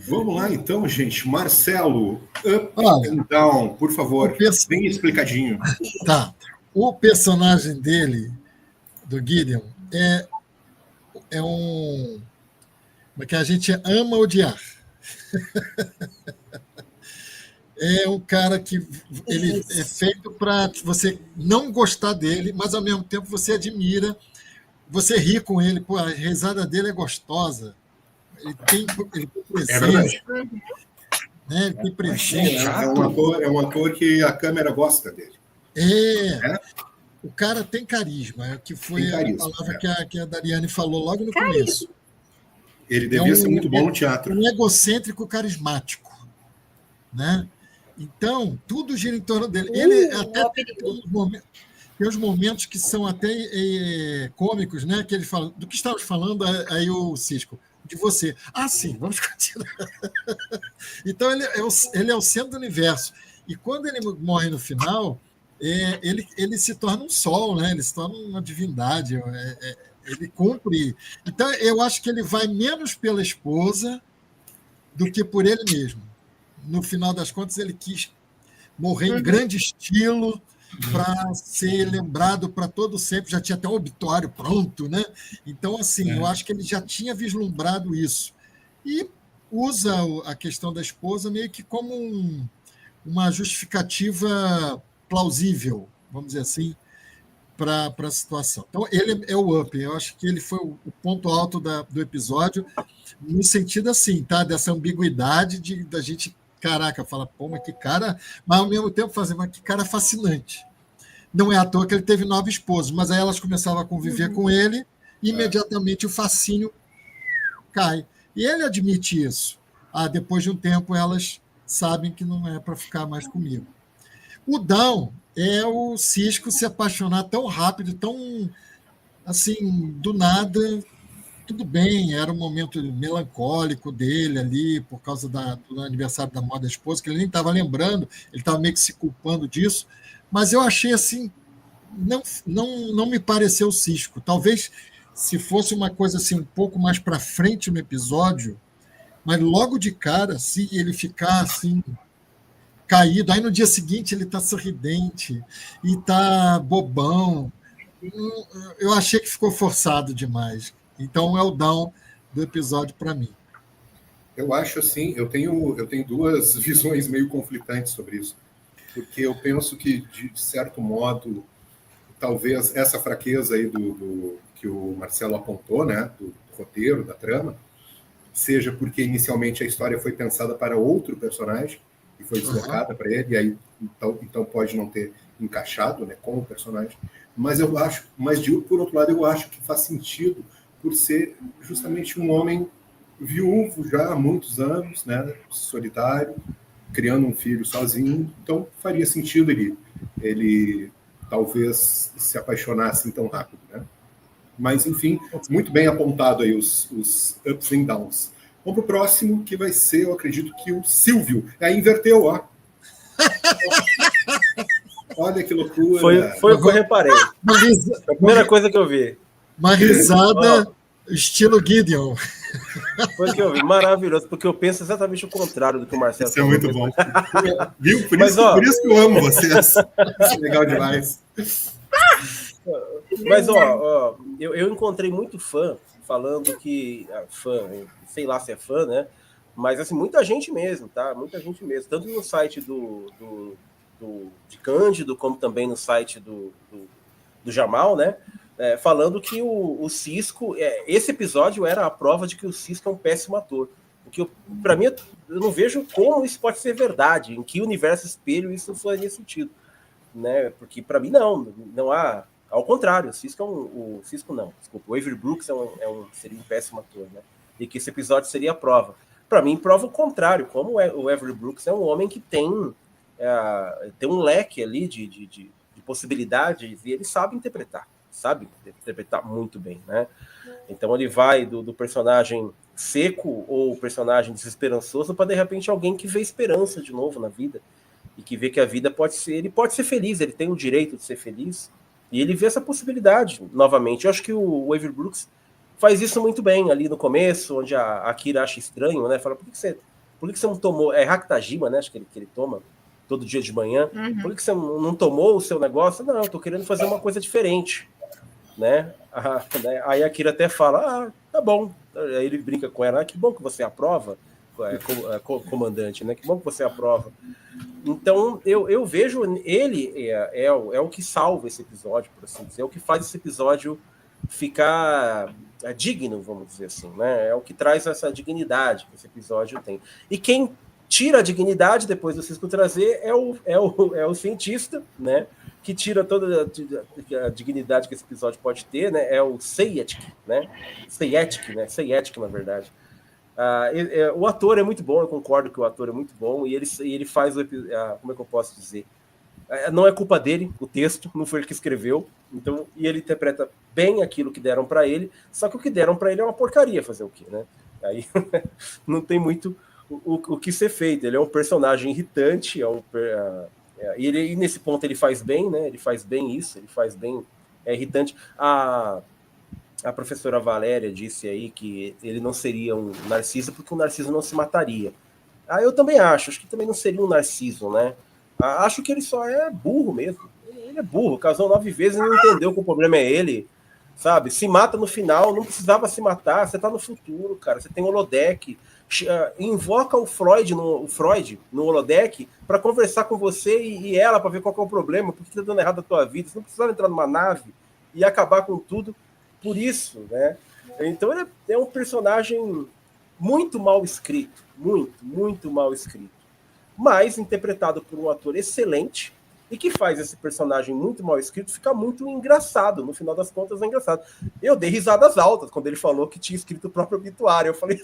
Vamos lá então, gente. Marcelo, up and down, por favor, bem explicadinho. Tá. O personagem dele, do Gideon, é um... Como é que a gente ama odiar? É um cara que ele é feito para você não gostar dele, mas ao mesmo tempo você admira, você ri com ele, pô, a risada dele é gostosa. Ele tem presença. É verdade. Né? Ele tem presença. É um ator que a câmera gosta dele. O cara tem carisma, que foi a palavra que a Dariane falou logo no começo. Ele devia ser muito bom no teatro. Um egocêntrico carismático, né? Então, tudo gira em torno dele. Ele até tem os momentos que são até cômicos, né? Que ele fala, do que estávamos falando aí o Cisco? De você. Ah, sim, vamos continuar. Então, ele é o centro do universo. E quando ele morre no final, ele se torna um sol, né? Ele se torna uma divindade. Ele cumpre. Então, eu acho que ele vai menos pela esposa do que por ele mesmo. No final das contas, ele quis morrer em grande estilo para ser lembrado para todo sempre. Já tinha até o obituário pronto, né? Então, assim, eu acho que ele já tinha vislumbrado isso. E usa a questão da esposa meio que como uma justificativa plausível, vamos dizer assim, para a situação. Então, ele é o up. Eu acho que ele foi o ponto alto do episódio, no sentido assim, tá? Dessa ambiguidade da gente, caraca, fala, pô, mas que cara... Mas, ao mesmo tempo, fazer, mas que cara fascinante. Não é à toa que ele teve 9 esposas, mas aí elas começavam a conviver com ele e, imediatamente, o fascínio cai. E ele admite isso. Depois de um tempo, elas sabem que não é para ficar mais comigo. O down é o Cisco se apaixonar tão rápido, tão assim, do nada. Tudo bem, era um momento melancólico dele ali, por causa do aniversário da morte da esposa, que ele nem estava lembrando, ele estava meio que se culpando disso, mas eu achei assim, não me pareceu Cisco. Talvez se fosse uma coisa assim um pouco mais para frente no episódio, mas logo de cara, se ele ficar assim caído, aí no dia seguinte ele está sorridente e está bobão, eu achei que ficou forçado demais. Então é o down do episódio para mim. Eu acho assim, eu tenho duas visões meio conflitantes sobre isso, porque eu penso que, de certo modo, talvez essa fraqueza aí do que o Marcelo apontou, né, do roteiro, da trama, seja porque inicialmente a história foi pensada para outro personagem e foi deslocada para ele, e aí então pode não ter encaixado, né, com o personagem. Mas eu acho, por outro lado, eu acho que faz sentido por ser justamente um homem viúvo já há muitos anos, né, solitário, criando um filho sozinho, então faria sentido ele talvez se apaixonar assim tão rápido, né? Mas, enfim, muito bem apontado aí os ups and downs. Vamos para o próximo, que vai ser, eu acredito que o Silvio. Aí inverteu, ó. Olha que loucura. Foi o que eu reparei. A primeira coisa que eu vi. Uma risada estilo Gideon. Foi o que eu vi. Maravilhoso, porque eu penso exatamente o contrário do que o Marcelo falou. Isso é muito bom. Viu? Por isso que eu amo vocês. Isso é legal demais. Mas, eu encontrei muito fã falando que... Fã, sei lá se é fã, né? Mas, assim, muita gente mesmo, tá? Muita gente mesmo. Tanto no site de Cândido, como também no site do Jamal, né? Falando que o Cisco... esse episódio era a prova de que o Cisco é um péssimo ator. Porque, para mim, eu não vejo como isso pode ser verdade. Em que universo espelho isso faria sentido. Né? Porque, para mim, não há... Ao contrário, o Cisco o Avery Brooks seria um péssimo ator, né? E que esse episódio seria a prova. Para mim, prova o contrário, como o Avery Brooks é um homem que tem um leque ali de possibilidades e ele sabe interpretar muito bem, né? Então ele vai do personagem seco ou personagem desesperançoso para, de repente, alguém que vê esperança de novo na vida e que vê que a vida ele pode ser feliz, ele tem o direito de ser feliz. E ele vê essa possibilidade novamente. Eu acho que o Avery Brooks faz isso muito bem ali no começo, onde a Kira acha estranho, né? Fala, por que você Por que você não tomou? É Ractagima, né? Acho que ele toma todo dia de manhã. Por que você não tomou o seu negócio? Não, eu tô querendo fazer uma coisa diferente, né? Aí a Kira até fala, tá bom. Aí ele brinca com ela, que bom que você aprova, comandante, né? Que bom que você aprova. Então, eu vejo ele é o que salva esse episódio, por assim dizer, é o que faz esse episódio ficar digno, vamos dizer assim, né? É o que traz essa dignidade que esse episódio tem. E quem tira a dignidade depois do Cisco trazer é o cientista, né? Que tira toda a dignidade que esse episódio pode ter, né? É o Sayetk, né? Sayetk, na verdade. O ator é muito bom, eu concordo que o ator é muito bom, e ele faz como é que eu posso dizer? Não é culpa dele, o texto, não foi ele que escreveu, então, e ele interpreta bem aquilo que deram para ele, só que o que deram para ele é uma porcaria, fazer o quê, né? Aí não tem muito o que ser feito. Ele é um personagem irritante, e nesse ponto ele faz bem, né? Ele faz bem isso, ele faz bem, é irritante. A professora Valéria disse aí que ele não seria um Narciso porque o Narciso não se mataria. Eu também acho que também não seria um Narciso, né? Acho que ele só é burro mesmo. Ele é burro, casou 9 vezes e não entendeu que o problema é ele, sabe? Se mata no final, não precisava se matar, você tá no futuro, cara. Você tem holodeck, invoca o Freud no holodeck para conversar com você e ela para ver qual que é o problema, por que tá dando errado a tua vida. Você não precisava entrar numa nave e acabar com tudo por isso, né? Então ele é um personagem muito mal escrito, muito mal escrito, mas interpretado por um ator excelente e que faz esse personagem muito mal escrito ficar muito engraçado. No final das contas, é engraçado. Eu dei risadas altas quando ele falou que tinha escrito o próprio obituário. Eu falei,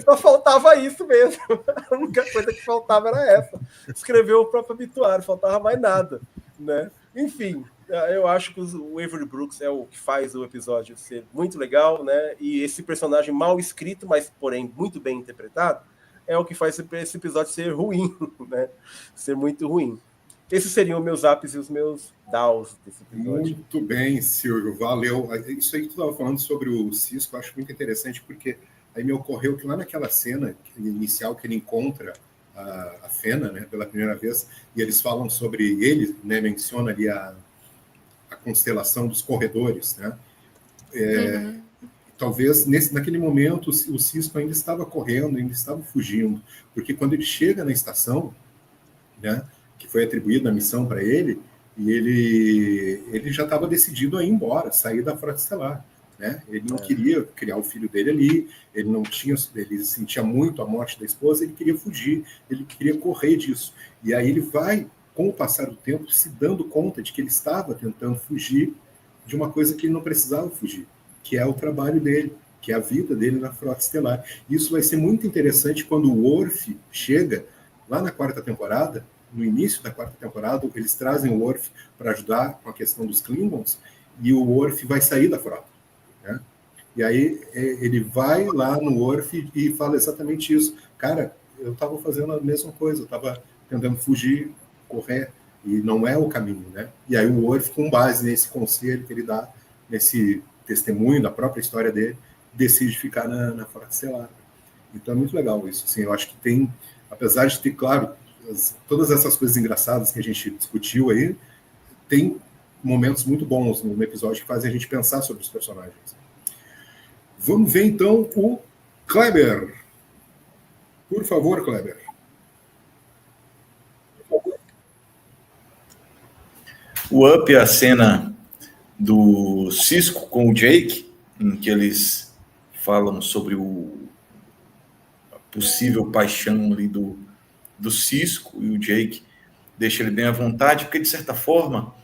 só faltava isso mesmo. A única coisa que faltava era essa. Escreveu o próprio obituário, faltava mais nada, né? Enfim, eu acho que o Avery Brooks é o que faz o episódio ser muito legal, né? E esse personagem mal escrito, mas porém muito bem interpretado, é o que faz esse episódio ser ruim, né? Ser muito ruim. Esses seriam meus ups e os meus downs desse episódio. Muito bem, Silvio, valeu. Isso aí que tu estava falando sobre o Cisco, eu acho muito interessante, porque aí me ocorreu que lá naquela cena inicial que ele encontra a Fena, né, pela primeira vez, e eles falam sobre ele, né, menciona ali a constelação dos corredores, né? Talvez naquele momento o Cisco ainda estava correndo, ainda estava fugindo, porque quando ele chega na estação, né, que foi atribuída a missão para ele, e ele já estava decidido a ir embora, sair da Frota Estelar, né? Ele não queria criar o filho dele ali, ele sentia muito a morte da esposa, ele queria fugir, ele queria correr disso. E aí ele vai, com o passar do tempo, se dando conta de que ele estava tentando fugir de uma coisa que ele não precisava fugir, que é o trabalho dele, que é a vida dele na Frota Estelar. Isso vai ser muito interessante quando o Worf chega lá na 4ª temporada. No início da 4ª temporada, eles trazem o Worf para ajudar com a questão dos Klingons, e o Worf vai sair da frota, né? E aí ele vai lá no Worf e fala exatamente isso. Cara, eu estava fazendo a mesma coisa, eu estava tentando fugir, correr, e não é o caminho, né? E aí o Worf, com base nesse conselho que ele dá, nesse testemunho da própria história dele, decide ficar na Frota Estelar. Então é muito legal isso. Assim, eu acho que tem, apesar de ter, claro, todas essas coisas engraçadas que a gente discutiu aí, tem momentos muito bons no episódio que fazem a gente pensar sobre os personagens. Vamos ver então o Kleber. Por favor, Kleber. O up é a cena do Cisco com o Jake, em que eles falam sobre a possível paixão ali do Cisco, e o Jake deixa ele bem à vontade, porque, de certa forma,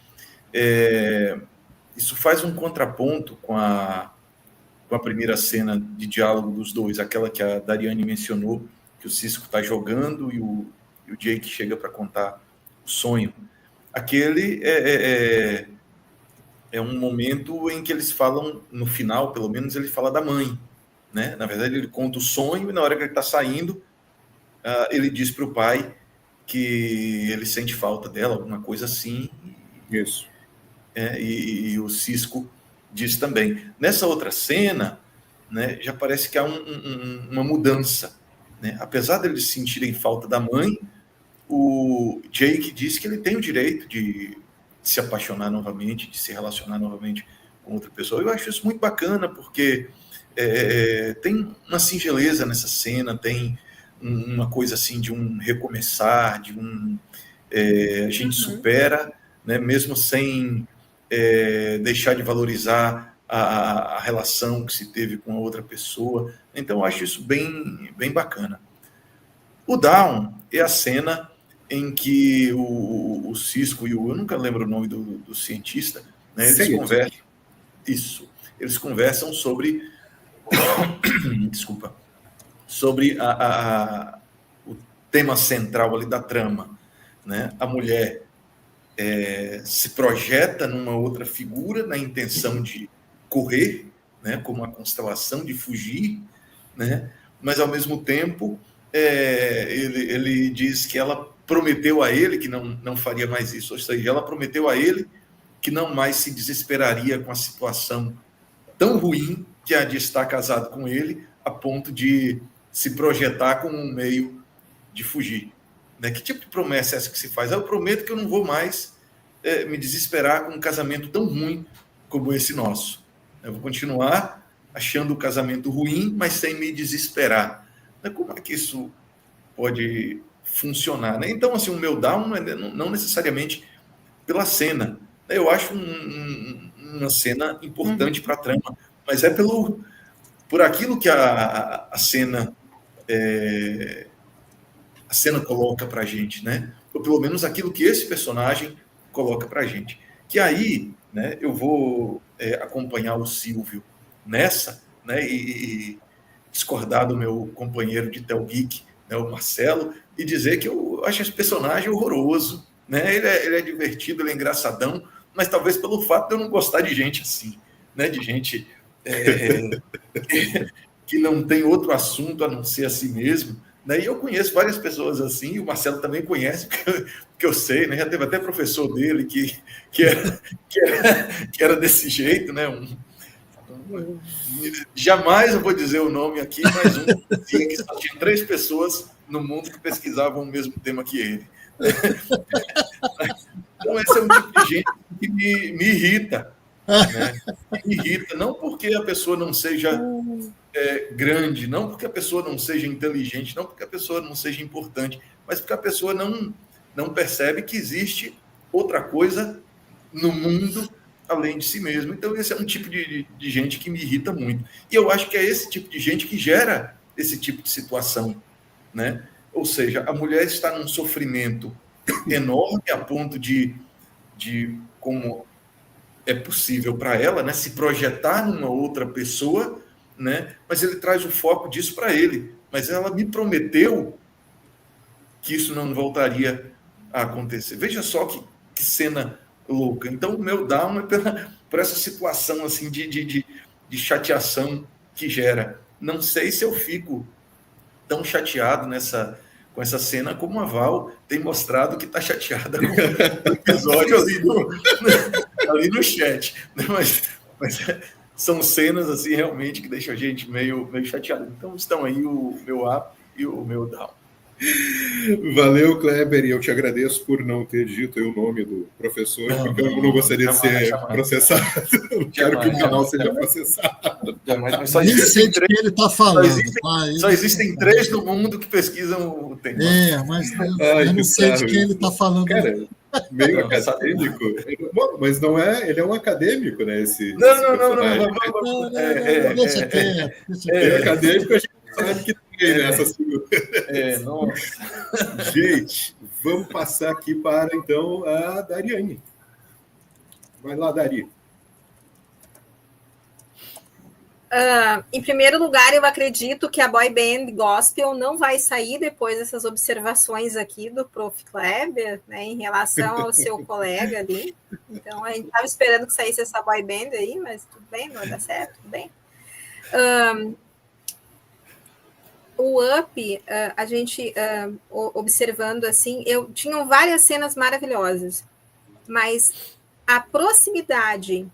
isso faz um contraponto com a primeira cena de diálogo dos dois, aquela que a Dariane mencionou, que o Cisco está jogando e o Jake chega para contar o sonho. Aquele é um momento em que eles falam, no final, pelo menos, ele fala da mãe, né? Na verdade, ele conta o sonho e, na hora que ele está saindo, ele diz para o pai que ele sente falta dela, alguma coisa assim. Isso. E o Cisco diz também. Nessa outra cena, né, já parece que há uma mudança, né? Apesar deles sentirem falta da mãe, o Jake diz que ele tem o direito de se apaixonar novamente, de se relacionar novamente com outra pessoa. Eu acho isso muito bacana, porque tem uma singeleza nessa cena, tem uma coisa assim de um recomeçar, de um... a gente supera, né, mesmo sem deixar de valorizar a relação que se teve com a outra pessoa. Então, eu acho isso bem bacana. O Down é a cena em que o Cisco e eu nunca lembro o nome do cientista, né, eles conversam. Isso. Eles conversam sobre... Desculpa. Sobre o tema central ali da trama, né? A mulher se projeta numa outra figura na intenção de correr, né? Como uma constelação de fugir, né? Mas, ao mesmo tempo, ele diz que ela prometeu a ele que não faria mais isso, ou seja, ela prometeu a ele que não mais se desesperaria com a situação tão ruim que é de estar casado com ele, a ponto de se projetar como um meio de fugir. Né? Que tipo de promessa é essa que se faz? Eu prometo que eu não vou mais me desesperar com um casamento tão ruim como esse nosso. Eu vou continuar achando o casamento ruim, mas sem me desesperar. Como é que isso pode funcionar? Né? Então, assim, o meu down não necessariamente pela cena. Eu acho uma cena importante para a trama, mas é por aquilo que a cena coloca para a gente, né? Ou pelo menos aquilo que esse personagem coloca para a gente. Que aí, né, eu vou acompanhar o Silvio nessa, né, e discordar do meu companheiro de Tel Geek, né, o Marcelo, e dizer que eu acho esse personagem horroroso. Né? Ele é divertido, ele é engraçadão, mas talvez pelo fato de eu não gostar de gente assim, né? De gente que não tem outro assunto a não ser a si mesmo. Né? E eu conheço várias pessoas assim, e o Marcelo também conhece, porque eu sei, né? Já teve até professor dele que era desse jeito, né? Jamais eu vou dizer o nome aqui, mas dizia que só tinha 3 pessoas no mundo que pesquisavam o mesmo tema que ele. Então, esse é um tipo de gente que me irrita. Né? Me irrita, não porque a pessoa não seja grande, não porque a pessoa não seja inteligente, não porque a pessoa não seja importante, mas porque a pessoa não percebe que existe outra coisa no mundo além de si mesmo. Então, esse é um tipo de gente que me irrita muito. E eu acho que é esse tipo de gente que gera esse tipo de situação. Né? Ou seja, a mulher está num sofrimento enorme a ponto de como é possível para ela, né, se projetar numa outra pessoa, né, mas ele traz o foco disso para ele. Mas ela me prometeu que isso não voltaria a acontecer. Veja só que cena louca. Então, o meu down é por essa situação assim de chateação que gera. Não sei se eu fico tão chateado com essa cena como a Val tem mostrado que está chateada com o episódio ali no chat. Mas são cenas assim realmente que deixam a gente meio chateado. Então estão aí o meu up e o meu down. Valeu, Kleber, e eu te agradeço por não ter dito o nome do professor, porque eu não gostaria de ser processado. Não quero que o canal seja processado. Mas nem sei de que ele está falando. Só existem 3 no mundo que pesquisam o tema. Mas eu não sei de quem ele está falando. Cara, meio acadêmico. Bom, mas não é, ele é um acadêmico, né? Não. Deixa quieto. Acadêmico, a gente sabe que tem nessa figura. Gente, vamos passar aqui para, então, a Dariane. Vai lá, Dari. Em primeiro lugar, eu acredito que a boy band gospel não vai sair depois dessas observações aqui do Prof. Kleber, né, em relação ao seu colega ali. Então, a gente estava esperando que saísse essa boy band aí, mas tudo bem, não vai dar certo, tudo bem. O Up, a gente observando assim, tinham várias cenas maravilhosas, mas a proximidade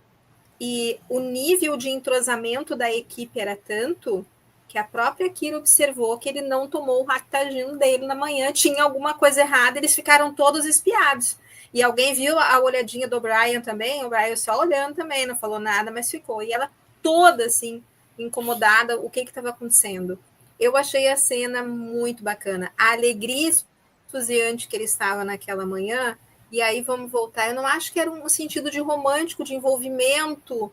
e o nível de entrosamento da equipe era tanto que a própria Kira observou que ele não tomou o Ractagino dele na manhã, tinha alguma coisa errada, eles ficaram todos espiados. E alguém viu a olhadinha do Brian também, o Brian só olhando também, não falou nada, mas ficou. E ela toda, assim, incomodada, o que estava acontecendo. Eu achei a cena muito bacana. A alegria entusiante que ele estava naquela manhã, e aí vamos voltar, eu não acho que era um sentido de romântico, de envolvimento,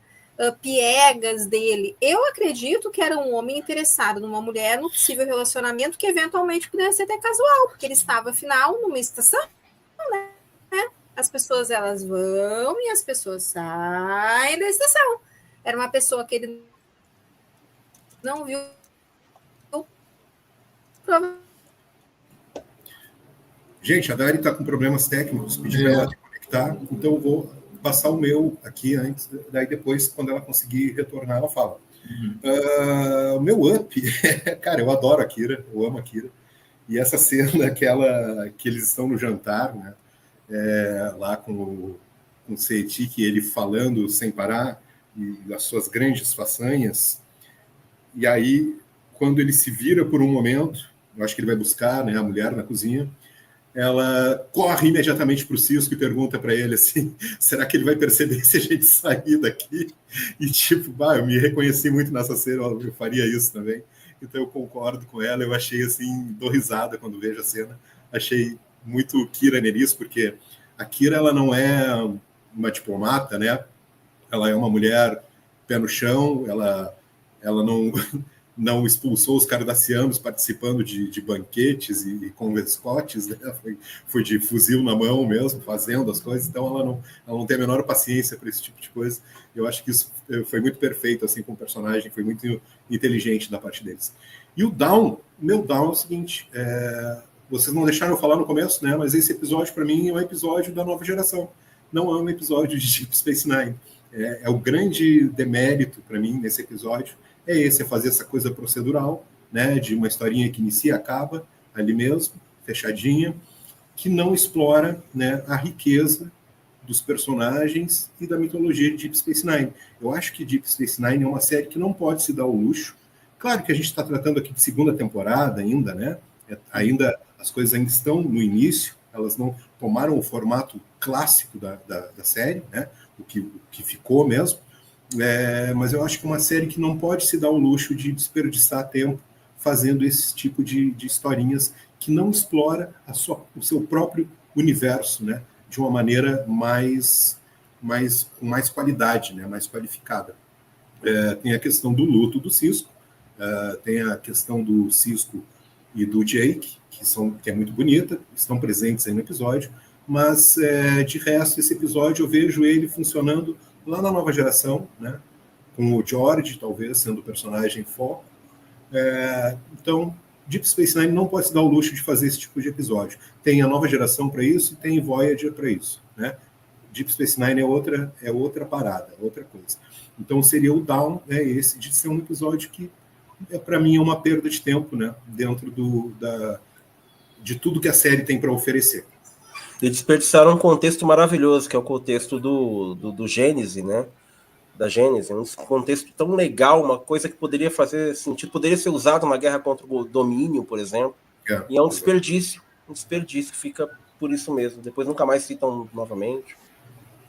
piegas dele. Eu acredito que era um homem interessado numa mulher, num possível relacionamento que eventualmente pudesse ser até casual, porque ele estava, afinal, numa estação, né? As pessoas, elas vão e as pessoas saem da estação. Era uma pessoa que ele não viu. Gente, a Dari está com problemas técnicos, pedi para ela conectar, então eu vou passar o meu aqui antes, daí depois, quando ela conseguir retornar, ela fala. O meu up, cara, eu adoro a Kira, eu amo a Kira, e essa cena que eles estão no jantar, né, lá com o Seitik, ele falando sem parar, e das suas grandes façanhas, e aí, quando ele se vira por um momento, eu acho que ele vai buscar, né, a mulher na cozinha, ela corre imediatamente para o Cisco e pergunta para ele assim, será que ele vai perceber se a gente sair daqui? E tipo, eu me reconheci muito nessa cena, eu faria isso também. Então eu concordo com ela, eu achei assim, dou risada quando vejo a cena. Achei muito Kira nisso, porque a Kira, ela não é uma diplomata, né? Ela é uma mulher pé no chão, ela não expulsou os cardassianos participando de banquetes e convescotes, né? Foi de fuzil na mão mesmo, fazendo as coisas, então ela não tem a menor paciência para esse tipo de coisa. Eu acho que isso foi muito perfeito, assim, com o personagem, foi muito inteligente da parte deles. E o meu down é o seguinte, vocês não deixaram eu falar no começo, né? Mas esse episódio, para mim, é um episódio da nova geração, não é um episódio de Deep Space Nine. É o grande demérito, para mim, nesse episódio, é fazer essa coisa procedural, né, de uma historinha que inicia e acaba ali mesmo, fechadinha, que não explora, né, a riqueza dos personagens e da mitologia de Deep Space Nine. Eu acho que Deep Space Nine é uma série que não pode se dar o luxo. Claro que a gente está tratando aqui de segunda temporada ainda, né? As coisas ainda estão no início, elas não tomaram o formato clássico da série, né? O que ficou mesmo. Mas eu acho que é uma série que não pode se dar o luxo de desperdiçar tempo fazendo esse tipo de historinhas que não explora o seu próprio universo, né, de uma maneira com mais qualidade, né, mais qualificada. Tem a questão do luto do Cisco, tem a questão do Cisco e do Jake, que é muito bonita, estão presentes aí no episódio, mas de resto, esse episódio eu vejo ele funcionando lá na nova geração, né? Com o George, talvez, sendo o personagem foco. Então, Deep Space Nine não pode se dar o luxo de fazer esse tipo de episódio. Tem a nova geração para isso e tem Voyager para isso, né? Deep Space Nine é outra parada, outra coisa. Então, seria o down, esse de ser um episódio que, para mim, é uma perda de tempo, né? Dentro de tudo que a série tem para oferecer. E desperdiçaram um contexto maravilhoso, que é o contexto do Gênese, né? Da Gênese, um contexto tão legal, uma coisa que poderia fazer sentido, poderia ser usado numa guerra contra o domínio, por exemplo. E é um desperdício, fica por isso mesmo. Depois nunca mais citam novamente.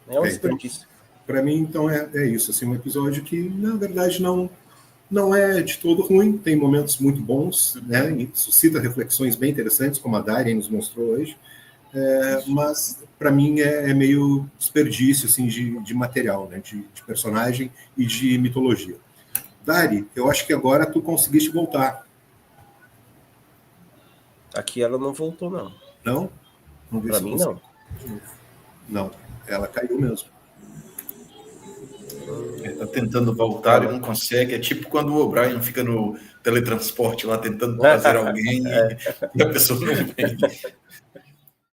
É um desperdício. Então, para mim, então, é isso. Assim, um episódio que, na verdade, não é de todo ruim, tem momentos muito bons, né? E suscita reflexões bem interessantes, como a Dari nos mostrou hoje. Mas para mim é meio desperdício assim, de material, né? de personagem e de mitologia. Dari, eu acho que agora tu conseguiste voltar. Aqui ela não voltou, não. Não? Para mim, não. Não, ela caiu mesmo. Ele está tentando voltar e não consegue. É tipo quando o O'Brien fica no teletransporte lá tentando trazer alguém e a pessoa não vem.